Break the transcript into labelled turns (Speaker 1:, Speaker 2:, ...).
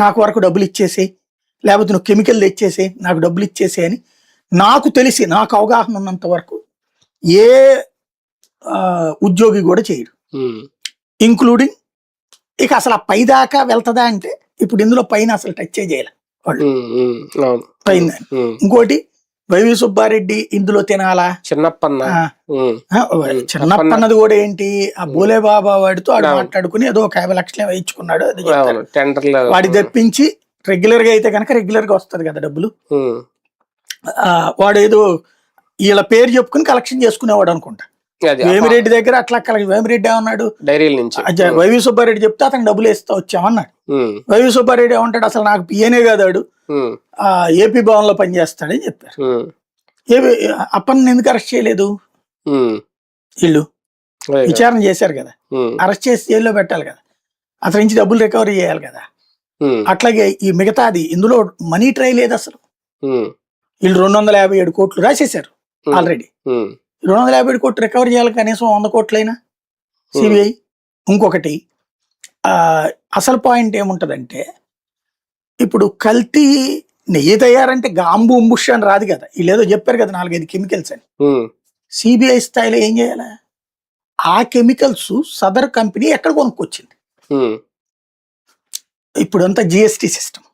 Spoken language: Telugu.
Speaker 1: నాకు వరకు డబ్బులు ఇచ్చేసి, లేకపోతే నువ్వు కెమికల్ తెచ్చేసి నాకు డబ్బులు ఇచ్చేసి అని నాకు తెలిసి, నాకు అవగాహన ఉన్నంత వరకు ఏ ఉద్యోగి కూడా చేయడు, ఇంక్లూడింగ్ ఇక అసలు ఆ పై దాకా వెళ్తుందా అంటే ఇప్పుడు ఇందులో పైన అసలు టచ్ చేయాలి వాళ్ళు పైన. ఇంకోటి వైవి సుబ్బారెడ్డి ఇందులో తినాలా, చిన్నప్పన్నది కూడా ఏంటి, ఆ బోలే బాబా వాడితో ఆడు మాట్లాడుకుని ఏదో ఒక 50 లక్షలు వేయించుకున్నాడు, అది వాడి తెప్పించి రెగ్యులర్ గా అయితే కనుక రెగ్యులర్ గా వస్తుంది కదా డబ్బులు. వాడు ఏదో వీళ్ళ పేరు చెప్పుకుని కలెక్షన్ చేసుకునేవాడు అనుకుంటా. వేమిరెడ్డి దగ్గర అట్లా వేమిరెడ్డి ఏమన్నాడు,
Speaker 2: డైరీల నుంచి
Speaker 1: వైవి సుబ్బారెడ్డి చెప్తే అతను డబ్బులు వేస్తా వచ్చామన్నాడు. వైవి సుబ్బారెడ్డి ఏమంటాడు, అసలు నాకు పిఏనే కాదాడు, ఏపీ భవన్ లో పనిచేస్తాడని చెప్పారు. అప్పన్ని ఎందుకు అరెస్ట్ చేయలేదు, వీళ్ళు విచారణ చేశారు కదా, అరెస్ట్ చేసి జైల్లో పెట్టాలి కదా, అతని నుంచి డబ్బులు రికవరీ చేయాలి కదా. అట్లాగే ఈ మిగతాది ఇందులో మనీ ట్రై లేదు అసలు. వీళ్ళు 257 కోట్లు రాసేశారు ఆల్రెడీ. 257 కోట్లు రికవర్ చేయాలి, కనీసం 100 కోట్లైనా సిబిఐ. ఇంకొకటి అసలు పాయింట్ ఏముంటదంటే, ఇప్పుడు కల్తీ నెయ్యి తయారంటే గాంబు ఉంబుష్ అని రాదు కదా, వీళ్ళు ఏదో చెప్పారు కదా 4-5 కెమికల్స్ అని. సిబిఐ స్థాయిలో ఏం చేయాలి, ఆ కెమికల్స్ సదర్ కంపెనీ ఎక్కడ కొనుక్కొచ్చింది. ఇప్పుడు అంతా జిఎస్టి సిస్టమ్,